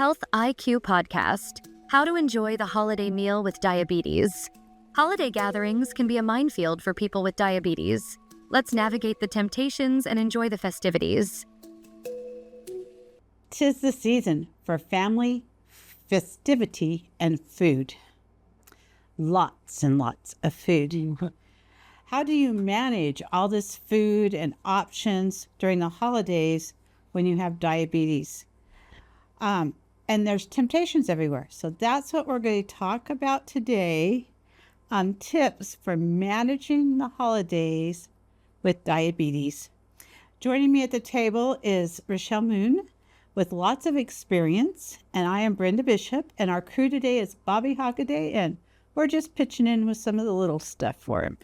Health IQ Podcast: How to Enjoy the Holiday Meal with Diabetes. Holiday gatherings can be a minefield for people with diabetes. Let's navigate the temptations and enjoy the festivities. 'Tis the season for family, festivity, and food. Lots and lots of food. How do you manage all this food and options during the holidays when you have diabetes? And there's temptations everywhere. So that's what we're going to talk about today on tips for managing the holidays with diabetes. Joining me at the table is Rachelle Moon with lots of experience, and I am Brenda Bishop, and our crew today is Bobby Hockaday, and we're just pitching in with some of the little stuff for him.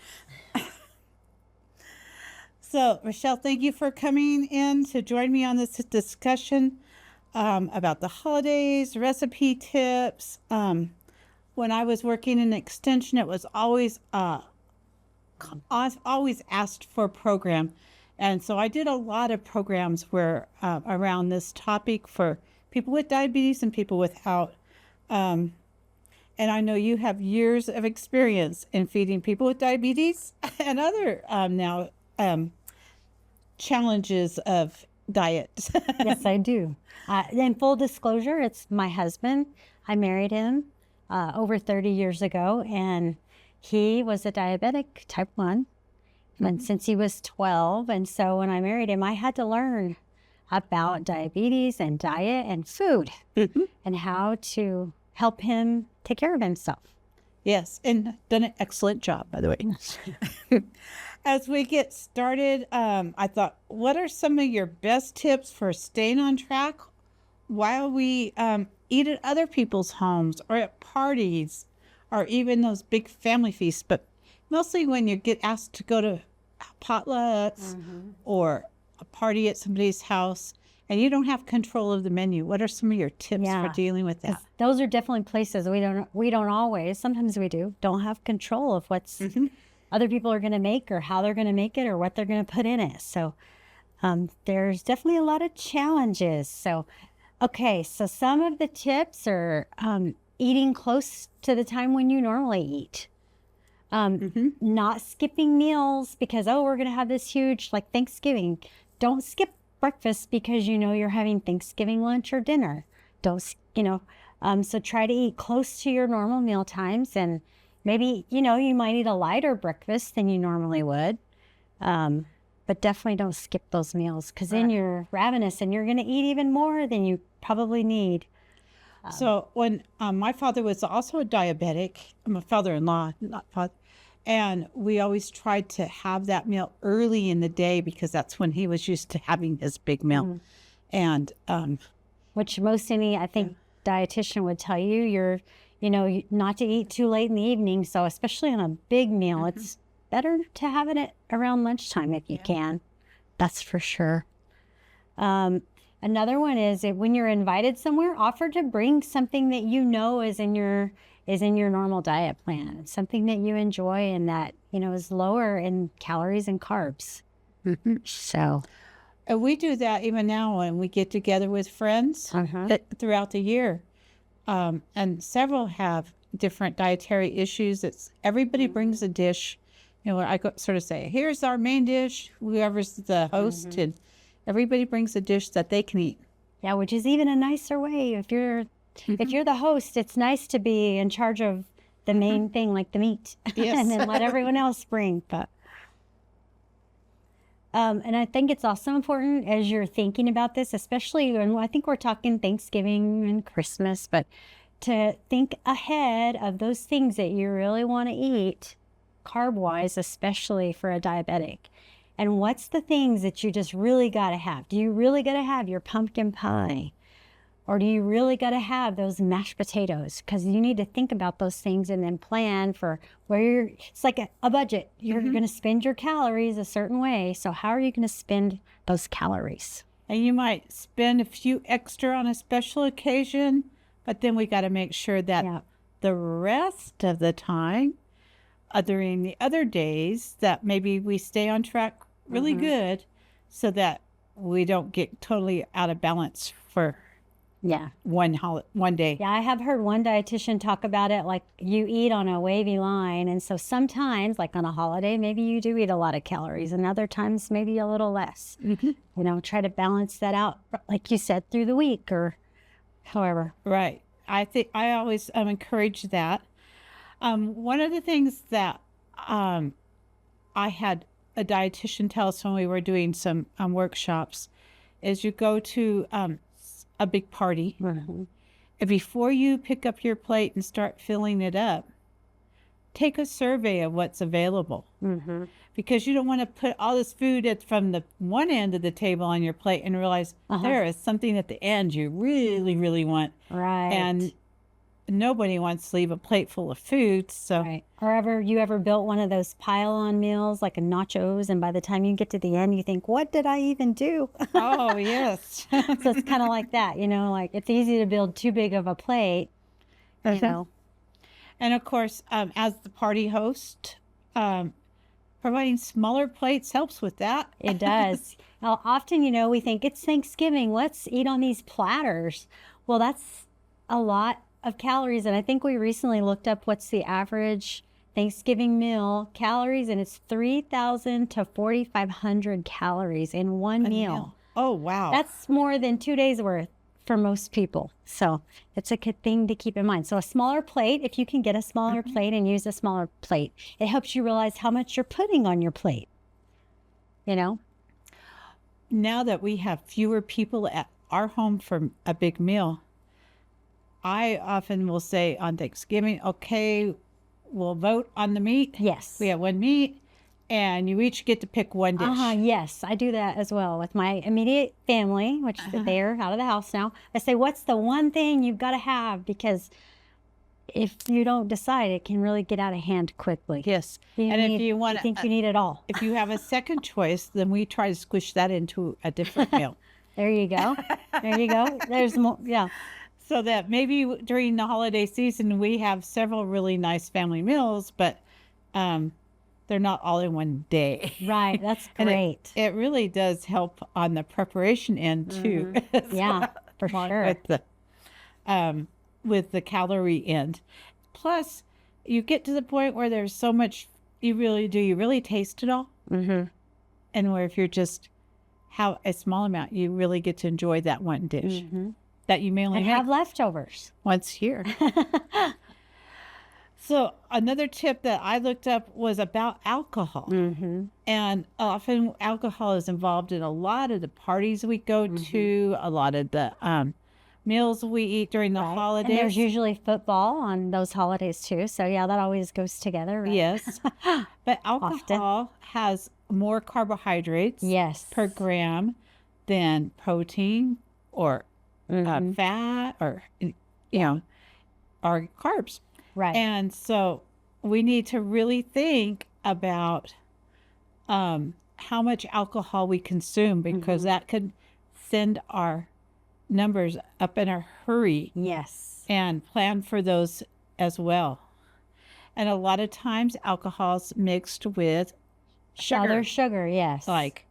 So, Rachelle, thank you for coming in to join me on this discussion about the holidays, recipe tips. When I was working in Extension, it was always asked for a program. And so I did a lot of programs where around this topic for people with diabetes and people without. And I know you have years of experience in feeding people with diabetes and other challenges of diet. Yes, I do. In full disclosure, it's my husband. I married him over 30 years ago, and he was a diabetic type 1 since he was 12. And so when I married him, I had to learn about diabetes and diet and food and how to help him take care of himself. Yes, and done an excellent job, by the way. As we get started, I thought, what are some of your best tips for staying on track while we eat at other people's homes or at parties or even those big family feasts? But mostly when you get asked to go to potlucks or a party at somebody's house and you don't have control of the menu, what are some of your tips for dealing with that? Those are definitely places we don't always, sometimes we don't have control of what's other people are going to make or how they're going to make it or what they're going to put in it. So there's definitely a lot of challenges. So some of the tips are eating close to the time when you normally eat. Not skipping meals because, we're going to have this huge, like Thanksgiving. Don't skip breakfast because you know you're having Thanksgiving lunch or dinner. So try to eat close to your normal meal times, and maybe, you might eat a lighter breakfast than you normally would. But definitely don't skip those meals because then you're ravenous and you're going to eat even more than you probably need. So when my father was also a diabetic, I'm a father-in-law, not father, and we always tried to have that meal early in the day because that's when he was used to having his big meal. And which most dietitian would tell you, you're not to eat too late in the evening. So especially on a big meal, it's better to have it around lunchtime if you can. That's for sure. Another one is when you're invited somewhere, offer to bring something that you know is in your normal diet plan, something that you enjoy and that is lower in calories and carbs. So, and we do that even now when we get together with friends throughout the year, and several have different dietary issues. Everybody brings a dish. I sort of say, here's our main dish, whoever's the host, and everybody brings a dish that they can eat. Yeah, which is even a nicer way. If you're the host, it's nice to be in charge of the main thing, like the meat, and then let everyone else bring. But and I think it's also important as you're thinking about this, especially when I think we're talking Thanksgiving and Christmas, but to think ahead of those things that you really want to eat, carb-wise, especially for a diabetic. And what's the things that you just really got to have? Do you really got to have your pumpkin pie? Or do you really got to have those mashed potatoes? Because you need to think about those things and then plan for where it's like a budget. You're going to spend your calories a certain way. So how are you going to spend those calories? And you might spend a few extra on a special occasion, but then we got to make sure that the rest of the time, during the other days, that maybe we stay on track really good so that we don't get totally out of balance for Yeah. one day. Yeah, I have heard one dietitian talk about it like you eat on a wavy line. And so sometimes, like on a holiday, maybe you do eat a lot of calories, and other times maybe a little less. You know, try to balance that out, like you said, through the week or however. Right. I think I always encourage that. One of the things that I had a dietitian tell us when we were doing some workshops is you go to a big party. And before you pick up your plate and start filling it up, take a survey of what's available. Because you don't want to put all this food from the one end of the table on your plate and realize there is something at the end you really, really want. Right. And nobody wants to leave a plate full of food. So Right. Or you ever built one of those pile-on meals like a nachos, and by the time you get to the end, you think, what did I even do? oh, yes. So it's kind of like that, you know, like it's easy to build too big of a plate, you know. And of course, as the party host, providing smaller plates helps with that. It does. Now, often, you know, we think it's Thanksgiving, let's eat on these platters. Well, that's a lot of calories. And I think we recently looked up what's the average Thanksgiving meal calories, and it's 3,000 to 4,500 calories in one meal. Oh, wow. That's more than 2 days worth for most people. So it's a good thing to keep in mind. So a smaller plate, if you can get a smaller plate and use a smaller plate, it helps you realize how much you're putting on your plate, you know? Now that we have fewer people at our home for a big meal, I often will say on Thanksgiving, okay, we'll vote on the meat. Yes. We have one meat, and you each get to pick one dish. Yes, I do that as well with my immediate family, which they're out of the house now. I say, what's the one thing you've got to have? Because if you don't decide, it can really get out of hand quickly. Yes. You If you want, think you need it all. if you have a second choice, then we try to squish that into a different meal. There you go. There you go. There's more. Yeah. So that maybe during the holiday season, we have several really nice family meals, but they're not all in one day. Right. That's And great. it really does help on the preparation end too. Yeah, for sure. With the calorie end. Plus, you get to the point where there's so much you really taste it all? And where if you're just have a small amount, you really get to enjoy that one dish that you may only And make have leftovers. once a year. So another tip that I looked up was about alcohol. And often alcohol is involved in a lot of the parties we go to, a lot of the meals we eat during the holidays. And there's usually football on those holidays too. So yeah, that always goes together. Right? Yes. But alcohol has more carbohydrates per gram than protein or fat or, or carbs. Right. And so we need to really think about how much alcohol we consume, because that could send our numbers up in a hurry. Yes. And plan for those as well. And a lot of times alcohol's mixed with sugar. Other sugar, yes. Like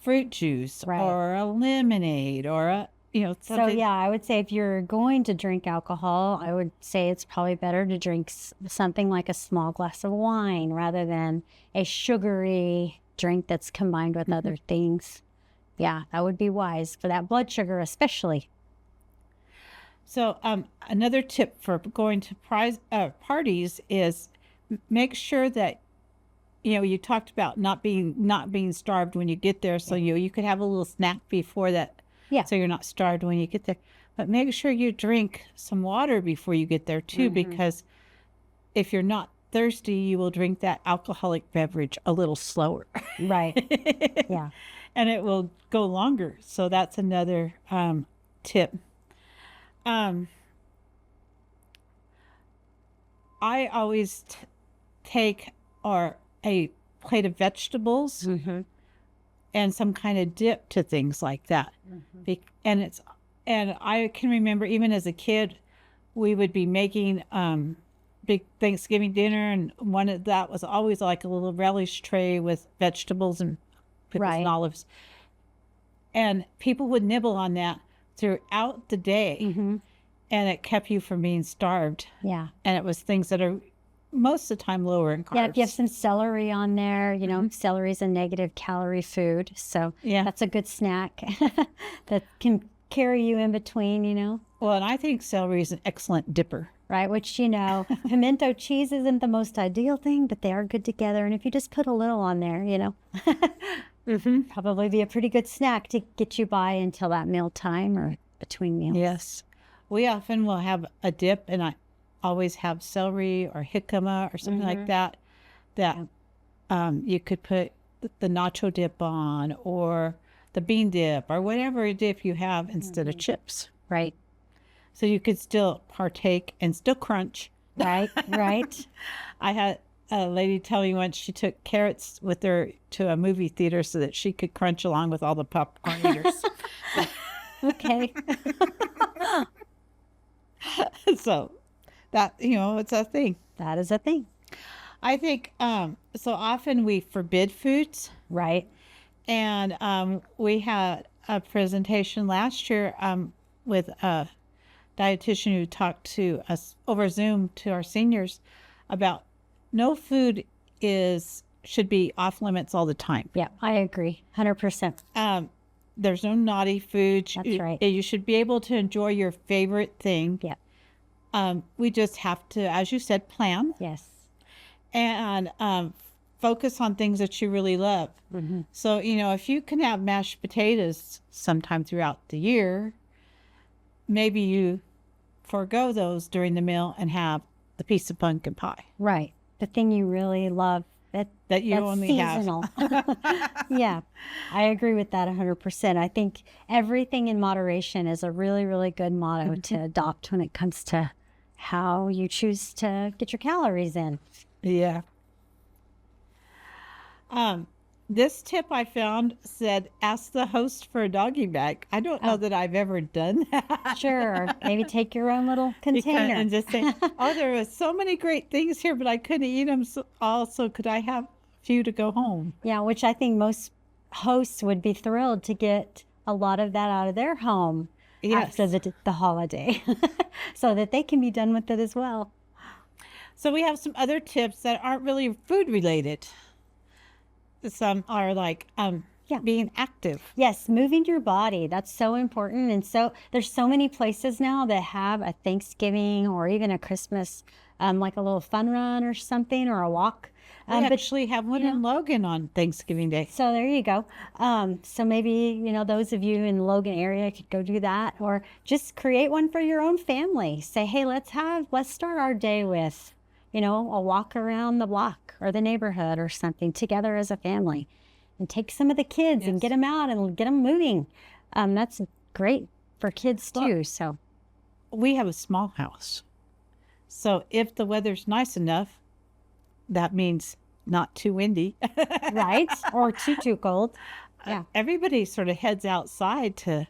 fruit juice or a lemonade or a, something. So yeah, I would say if you're going to drink alcohol, I would say it's probably better to drink something like a small glass of wine rather than a sugary drink that's combined with other things. Yeah, that would be wise for that blood sugar especially. So another tip for going to parties is make sure that, you talked about not being starved when you get there. So you could have a little snack before that. Yeah. So you're not starved when you get there. But make sure you drink some water before you get there too, because if you're not thirsty, you will drink that alcoholic beverage a little slower. Right. Yeah. And it will go longer. So that's another tip. I always take a plate of vegetables and some kind of dip to things like that. And I can remember even as a kid, we would be making big Thanksgiving dinner, and one of that was always like a little relish tray with vegetables and pickles and olives. And people would nibble on that, throughout the day, and it kept you from being starved. Yeah. And it was things that are most of the time lower in carbs. Yeah, if you have some celery on there, you know, celery is a negative calorie food. So that's a good snack that can carry you in between, you know. Well, and I think celery is an excellent dipper. Right, which, you know, pimento cheese isn't the most ideal thing, but they are good together. And if you just put a little on there, you know, probably be a pretty good snack to get you by until that meal time or between meals. Yes. We often will have a dip, and I always have celery or jicama or something like that, you could put the nacho dip on, or the bean dip, or whatever dip you have instead of chips. Right. So you could still partake and still crunch. Right, right. I had a lady tell me once she took carrots with her to a movie theater so that she could crunch along with all the popcorn eaters. Okay. So that, you know, it's a thing. That is a thing. I think so often we forbid foods. Right. And we had a presentation last year with a dietitian who talked to us over Zoom to our seniors about no food should be off limits all the time. Yeah, I agree. 100%. There's no naughty food. That's right. You should be able to enjoy your favorite thing. Yeah. We just have to, as you said, plan. Yes. And focus on things that you really love. So, you know, if you can have mashed potatoes sometime throughout the year, maybe you forego those during the meal and have the piece of pumpkin pie. Right. The thing you really love that you only seasonal. Yeah, I agree with that 100%. I think everything in moderation is a really, really good motto to adopt when it comes to how you choose to get your calories in. Yeah. This tip I found said, ask the host for a doggy bag. I don't know that I've ever done that. Sure. Maybe take your own little container. And just say, oh, there was so many great things here, but I couldn't eat them all, so could I have a few to go home? Yeah, which I think most hosts would be thrilled to get a lot of that out of their home after the holiday so that they can be done with it as well. So we have some other tips that aren't really food related. Some are like being active. Yes, moving your body. That's so important. And so there's so many places now that have a Thanksgiving or even a Christmas, like a little fun run or something, or a walk. We actually have one in Logan on Thanksgiving Day. So there you go. So maybe, you know, those of you in the Logan area could go do that, or just create one for your own family. Say, hey, let's start our day with, you know, a walk around the block or the neighborhood or something together as a family, and take some of the kids and get them out and get them moving. That's great for kids too. So we have a small house. So if the weather's nice enough, that means not too windy. Right. Or too cold. Yeah. Everybody sort of heads outside to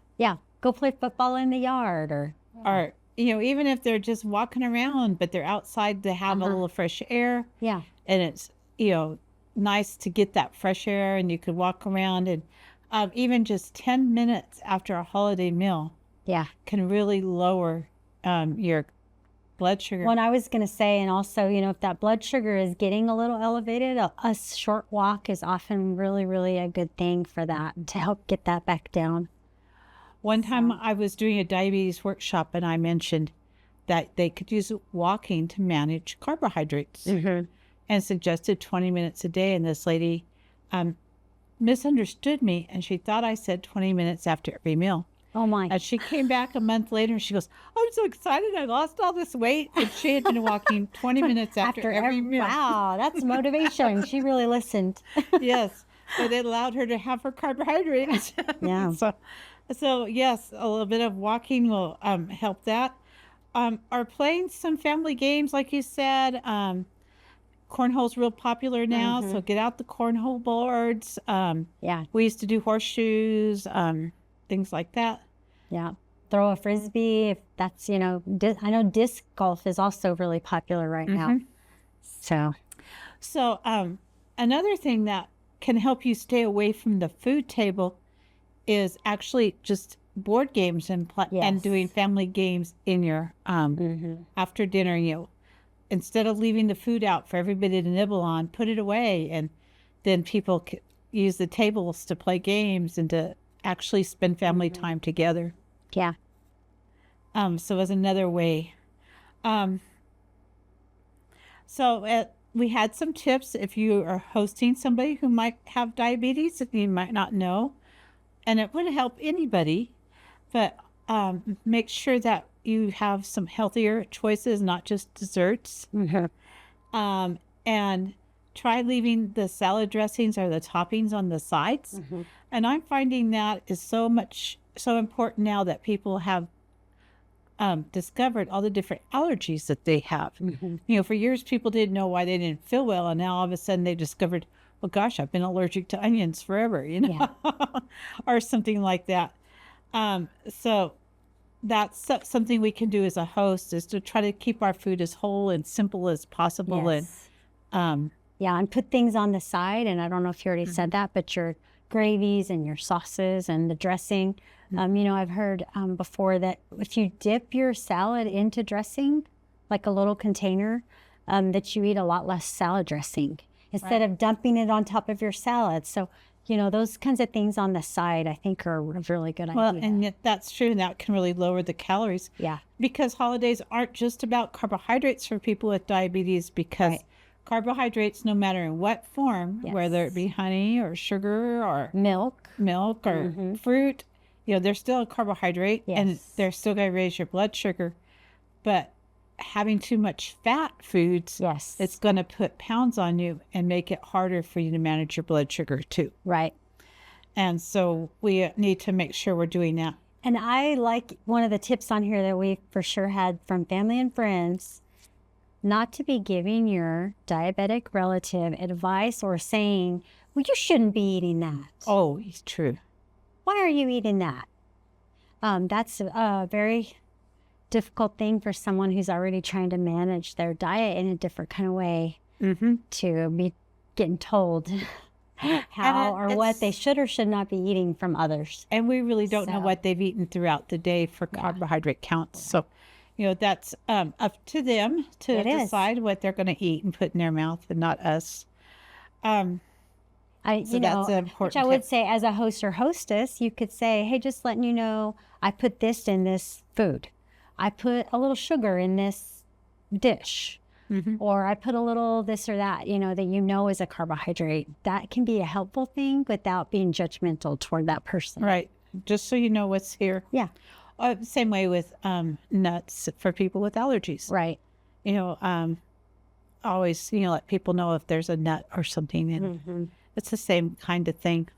go play football in the yard or you know, even if they're just walking around, but they're outside to have a little fresh air. Yeah. And it's, you know, nice to get that fresh air, and you could walk around, and even just 10 minutes after a holiday meal can really lower your blood sugar. Well, I was going to say, and also, you know, if that blood sugar is getting a little elevated, a short walk is often really, really a good thing for that, to help get that back down. One time I was doing a diabetes workshop, and I mentioned that they could use walking to manage carbohydrates, and suggested 20 minutes a day. And this lady misunderstood me, and she thought I said 20 minutes after every meal. Oh my. And she came back a month later, and she goes, I'm so excited I lost all this weight. And she had been walking 20 minutes after every meal. Wow, that's motivation. She really listened. Yes, but it allowed her to have her carbohydrates. Yeah. So yes, a little bit of walking will help that. Are playing some family games, like you said. Cornhole's real popular now, so get out the cornhole boards. We used to do horseshoes, things like that. Yeah. Throw a frisbee, if that's, you know, I know disc golf is also really popular right now. So another thing that can help you stay away from the food table is actually just board games and and doing family games in your after dinner. Instead of leaving the food out for everybody to nibble on, put it away, and then people use the tables to play games and to actually spend family time together. Yeah. So as another way. We had some tips if you are hosting somebody who might have diabetes that you might not know, and it would help anybody, but make sure that you have some healthier choices, not just desserts. And try leaving the salad dressings or the toppings on the sides. And I'm finding that is so important now that people have discovered all the different allergies that they have. For years people didn't know why they didn't feel well, and now all of a sudden they discovered, well, gosh, I've been allergic to onions forever, or something like that. So that's something we can do as a host, is to try to keep our food as whole and simple as possible. And and put things on the side. And I don't know if you already said that, but your gravies and your sauces and the dressing. I've heard before that if you dip your salad into dressing, like a little container, that you eat a lot less salad dressing instead of dumping it on top of your salad. So, those kinds of things on the side, I think, are a really good idea. Well, and that's true. And that can really lower the calories. Yeah. Because holidays aren't just about carbohydrates for people with diabetes, because carbohydrates, no matter in what form, whether it be honey or sugar or milk or fruit, they're still a carbohydrate, and they're still going to raise your blood sugar. But having too much fat foods, it's going to put pounds on you and make it harder for you to manage your blood sugar too. Right. And so we need to make sure we're doing that. And I like one of the tips on here that we for sure had from family and friends, not to be giving your diabetic relative advice or saying, well, you shouldn't be eating that. Oh, it's true. Why are you eating that? That's a very difficult thing for someone who's already trying to manage their diet in a different kind of way, to be getting told how or what they should or should not be eating from others. And we really don't know what they've eaten throughout the day for carbohydrate counts. So, that's up to them to decide what they're going to eat and put in their mouth, and not us. That's an important which I would say, as a host or hostess, you could say, hey, just letting you know, I put this in this food. I put a little sugar in this dish. Or I put a little this or that, that is a carbohydrate. That can be a helpful thing without being judgmental toward that person. Right. Just so you know what's here. Yeah. Same way with nuts for people with allergies. Right. Always, let people know if there's a nut or something. And it's the same kind of thing.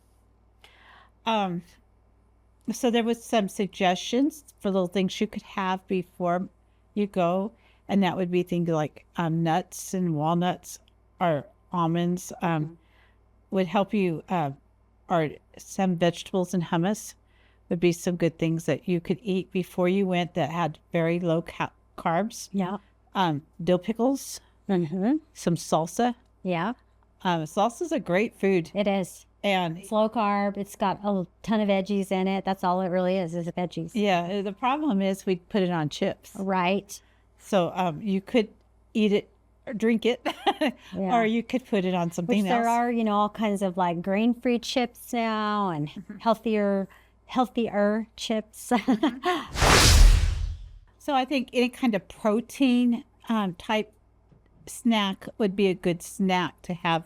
So there was some suggestions for little things you could have before you go. And that would be things like nuts and walnuts or almonds would help you, or some vegetables and hummus would be some good things that you could eat before you went that had very low carbs. Yeah. Dill pickles, some salsa. Yeah. Salsa is a great food. It is. And it's low carb. It's got a ton of veggies in it. That's all it really is veggies. Yeah. The problem is we put it on chips. Right. So you could eat it or drink it, or you could put it on something else. There are, all kinds of like grain-free chips now, and healthier chips. So I think any kind of protein type snack would be a good snack to have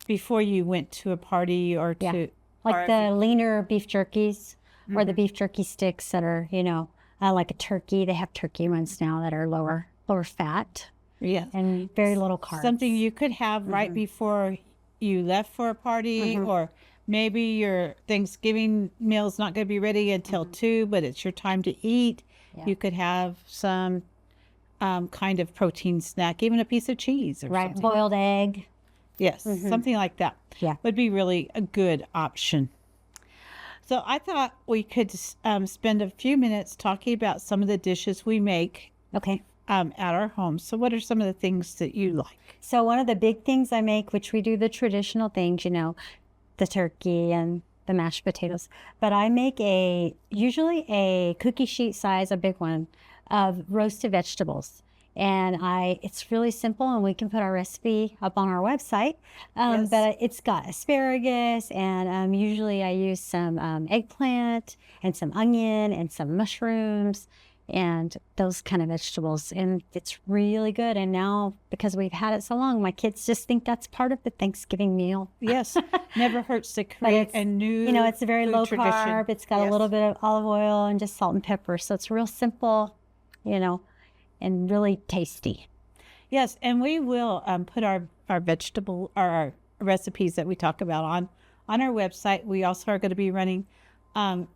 before you went to a party or to... Like the leaner beef jerkies or the beef jerky sticks that are, like a turkey. They have turkey ones now that are lower fat. Yeah. And very little carbs. Something you could have right before you left for a party, or maybe your Thanksgiving meal is not going to be ready until 2, but it's your time to eat. Yeah. You could have some kind of protein snack, even a piece of cheese or something. Boiled egg. Yes, something like that. Yeah. Would be really a good option. So I thought we could spend a few minutes talking about some of the dishes we make at our home. So what are some of the things that you like? So one of the big things I make, which we do the traditional things, the turkey and the mashed potatoes. But I make usually a cookie sheet size, a big one, of roasted vegetables. And it's really simple, and we can put our recipe up on our website. Yes. But it's got asparagus, and usually I use some eggplant and some onion and some mushrooms and those kind of vegetables. And it's really good. And now, because we've had it so long, my kids just think that's part of the Thanksgiving meal. Yes. Never hurts to create a new it's a very food low tradition. carb. It's got a little bit of olive oil and just salt and pepper. So it's real simple, and really tasty. Yes, and we will put our vegetable or our recipes that we talk about on our website. We also are going to be running a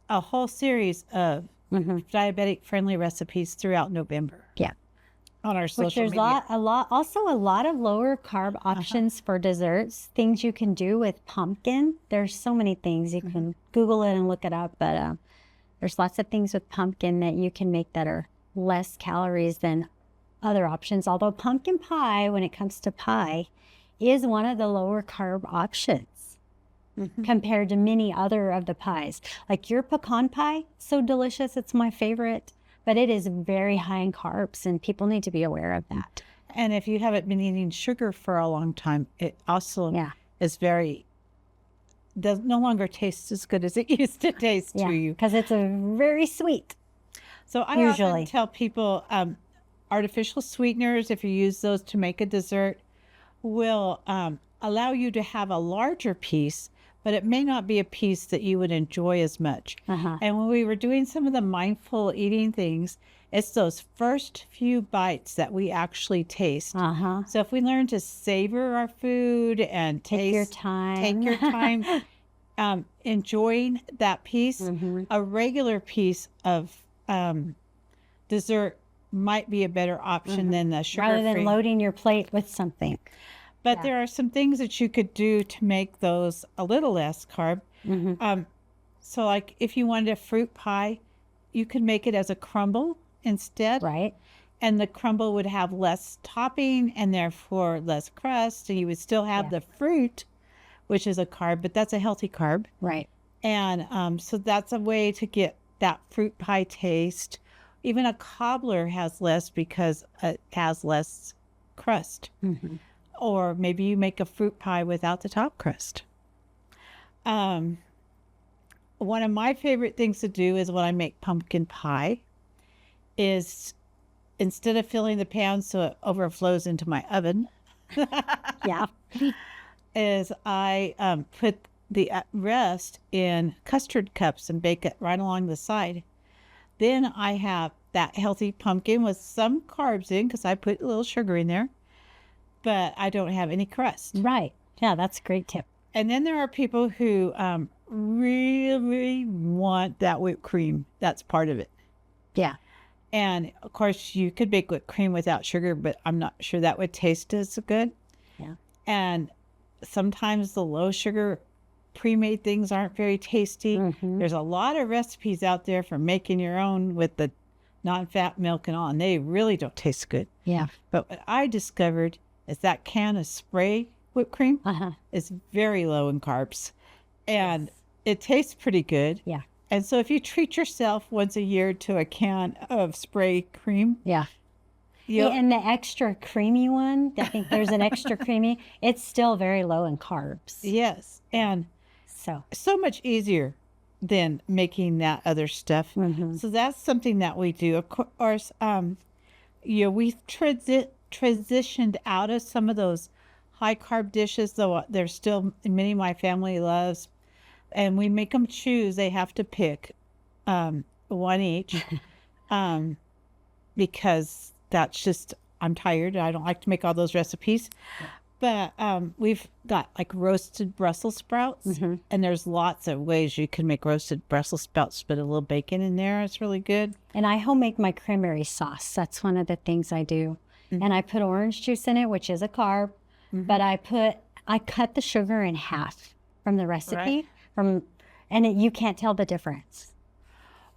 whole series of diabetic friendly recipes throughout November. Yeah, on our social there's media. a lot of lower carb options for desserts. Things you can do with pumpkin. There's so many things you can Google it and look it up, but there's lots of things with pumpkin that you can make that are less calories than other options. Although pumpkin pie, when it comes to pie, is one of the lower carb options compared to many other of the pies. Like your pecan pie, so delicious. It's my favorite, but it is very high in carbs, and people need to be aware of that. And if you haven't been eating sugar for a long time, it also is no longer tastes as good as it used to taste to you. Because it's very sweet. So I often tell people artificial sweeteners, if you use those to make a dessert, will allow you to have a larger piece, but it may not be a piece that you would enjoy as much. And when we were doing some of the mindful eating things, it's those first few bites that we actually taste. So if we learn to savor our food and take your time, enjoying that piece, a regular piece of dessert might be a better option than the sugar-free. Rather than loading your plate with something. But there are some things that you could do to make those a little less carb. So like if you wanted a fruit pie, you could make it as a crumble instead. Right. And the crumble would have less topping and therefore less crust. And you would still have the fruit, which is a carb, but that's a healthy carb. Right. And so that's a way to get that fruit pie taste. Even a cobbler has less because it has less crust. Or maybe you make a fruit pie without the top crust. One of my favorite things to do is when I make pumpkin pie is instead of filling the pan so it overflows into my oven, is I put the rest in custard cups and bake it right along the side. Then I have that healthy pumpkin with some carbs in because I put a little sugar in there, but I don't have any crust. Right. Yeah, that's a great tip. And then there are people who really want that whipped cream. That's part of it. Yeah. And of course, you could bake whipped cream without sugar, but I'm not sure that would taste as good. Yeah. And sometimes the low sugar pre-made things aren't very tasty. There's a lot of recipes out there for making your own with the non-fat milk and all, and they really don't taste good. Yeah. But what I discovered is that can of spray whipped cream is very low in carbs, and it tastes pretty good. Yeah. And so if you treat yourself once a year to a can of spray cream. Yeah. And the extra creamy one, I think there's an extra creamy, it's still very low in carbs. Yes. And so much easier than making that other stuff. So that's something that we do. Of course, we've transitioned out of some of those high carb dishes, though there's still many my family loves. And we make them choose. They have to pick one each because that's just, I'm tired. I don't like to make all those recipes. But we've got like roasted Brussels sprouts, and there's lots of ways you can make roasted Brussels sprouts, put a little bacon in there. It's really good. And I homemade my cranberry sauce. That's one of the things I do. And I put orange juice in it, which is a carb, but I cut the sugar in half from the recipe, you can't tell the difference.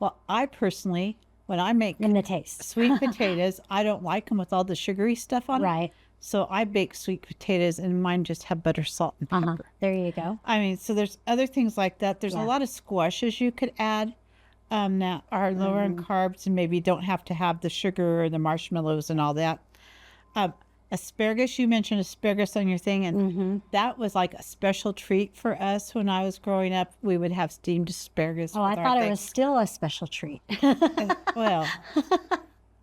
Well, I personally, when I make in the taste sweet potatoes, I don't like them with all the sugary stuff on it. Right. So I bake sweet potatoes, and mine just have butter, salt, and pepper. There you go. I mean, so there's other things like that. There's a Yeah. lot of squashes you could add that are lower in carbs and maybe don't have to have the sugar or the marshmallows and all that. Asparagus, you mentioned asparagus on your thing, and that was like a special treat for us when I was growing up. We would have steamed asparagus. Oh, I thought it was still a special treat. Well,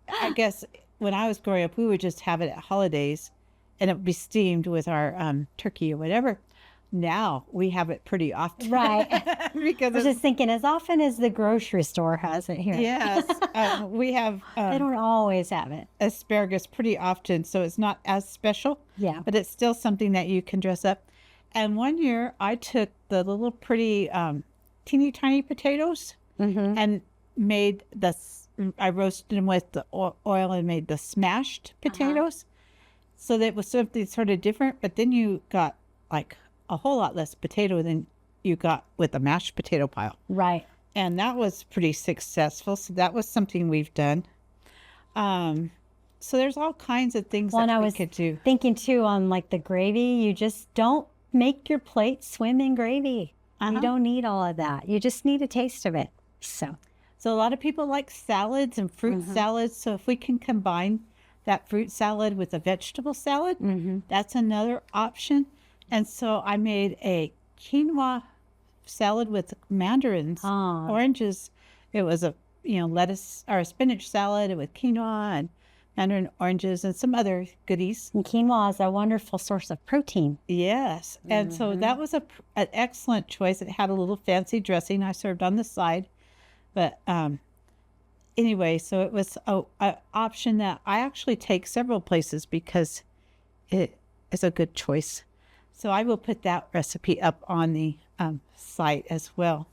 I guess when I was growing up, we would just have it at holidays, and it would be steamed with our turkey or whatever. Now we have it pretty often. Right. Because I was just thinking, as often as the grocery store has it here. yes, we have They don't always have it. asparagus pretty often, so it's not as special. Yeah. But it's still something that you can dress up. And one year I took the little pretty teeny tiny potatoes and made I roasted them with the oil and made the smashed potatoes. So that was something sort of different. But then you got like a whole lot less potato than you got with a mashed potato pile. Right. And that was pretty successful. So that was something we've done. So there's all kinds of things that we could do. Thinking too on like the gravy, you just don't make your plate swim in gravy. You don't need all of that. You just need a taste of it. So a lot of people like salads and fruit salads. So if we can combine that fruit salad with a vegetable salad, that's another option. And so I made a quinoa salad with mandarins, oranges. It was a lettuce or a spinach salad with quinoa and mandarin oranges and some other goodies. and quinoa is a wonderful source of protein. Yes. And so that was an excellent choice. It had a little fancy dressing I served on the side. But anyway, so it was an option that I actually take several places because it is a good choice. So I will put that recipe up on the site as well.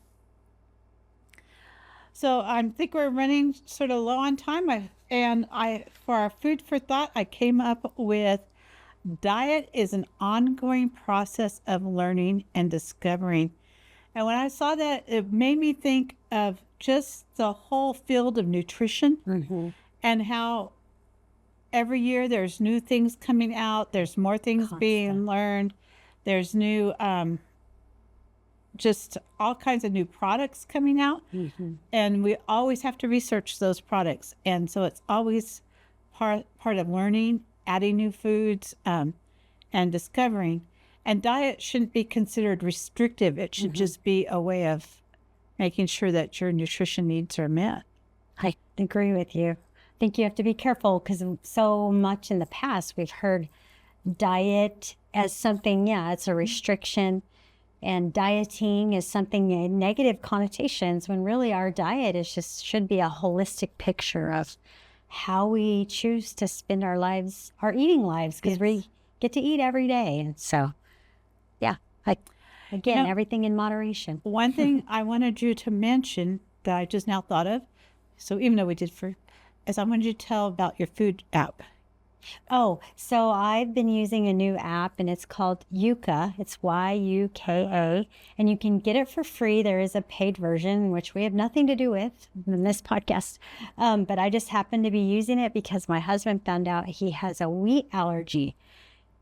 So I think we're running sort of low on time. For our food for thought, I came up with diet is an ongoing process of learning and discovering. And when I saw that, it made me think of just the whole field of nutrition and how every year there's new things coming out. There's more things being learned. There's new, just all kinds of new products coming out. And we always have to research those products. And so it's always part of learning, adding new foods, and discovering. And diet shouldn't be considered restrictive. It should just be a way of making sure that your nutrition needs are met. I agree with you. I think you have to be careful because so much in the past we've heard diet as something, it's a restriction, and dieting is something negative connotations, when really our diet should be a holistic picture of how we choose to spend our lives, our eating lives, because we get to eat every day. And so, everything in moderation. One thing I wanted you to mention that I just now thought of, so even though we did is I wanted you to tell about your food app. Oh, so I've been using a new app and it's called Yuka. It's Yuka, and you can get it for free. There is a paid version, which we have nothing to do with in this podcast. But I just happened to be using it because my husband found out he has a wheat allergy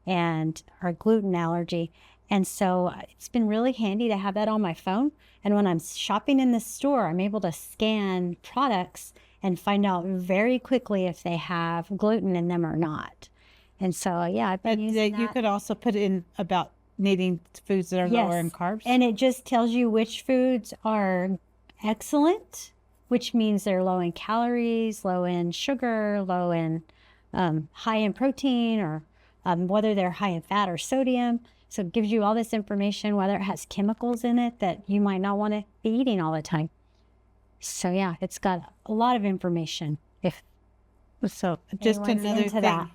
or gluten allergy. And so it's been really handy to have that on my phone. And when I'm shopping in the store, I'm able to scan products and find out very quickly if they have gluten in them or not. And so, I've been using that. You could also put in about needing foods that are lower in carbs. And it just tells you which foods are excellent, which means they're low in calories, low in sugar, low in high in protein, or whether they're high in fat or sodium. So it gives you all this information, whether it has chemicals in it that you might not want to be eating all the time. So it's got a lot of information. So just another thing,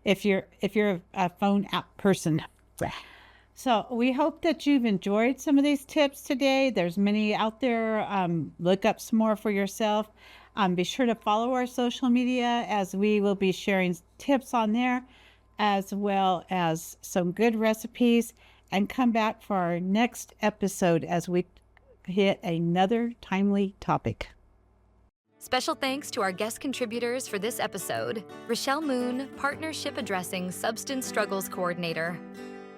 if you're a phone app person. So we hope that you've enjoyed some of these tips today. There's many out there. Look up some more for yourself. Be sure to follow our social media, as we will be sharing tips on there, as well as some good recipes, and come back for our next episode as we hit another timely topic. Special thanks to our guest contributors for this episode, Rachelle Moon, Partnership Addressing Substance Struggles Coordinator.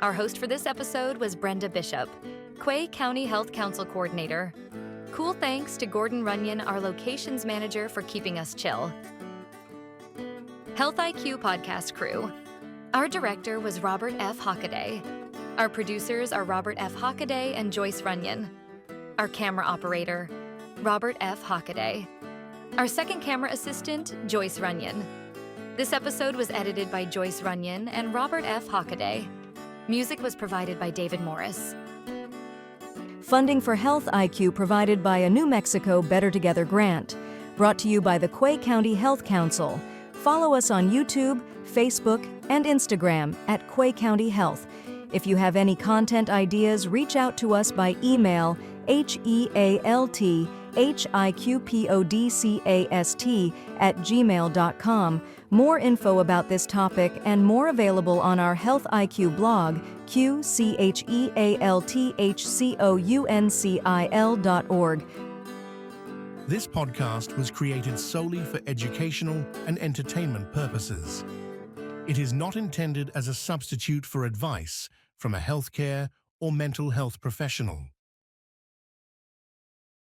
Our host for this episode was Brenda Bishop, Quay County Health Council Coordinator. Cool thanks to Gordon Runyon, our locations manager, for keeping us chill. Health IQ podcast crew. Our director was Robert F. Hockaday. Our producers are Robert F. Hockaday and Joyce Runyon. Our camera operator, Robert F. Hockaday. Our second camera assistant, Joyce Runyon. This episode was edited by Joyce Runyon and Robert F. Hockaday. Music was provided by David Morris. Funding for Health IQ provided by a New Mexico Better Together grant. Brought to you by the Quay County Health Council. Follow us on YouTube, Facebook, and Instagram at Quay County Health. If you have any content ideas, reach out to us by email healthhikpodcast@gmail.com. More info about this topic and more available on our Health IQ blog, qchealthhcouncil.org. This podcast was created solely for educational and entertainment purposes. It is not intended as a substitute for advice from a healthcare or mental health professional.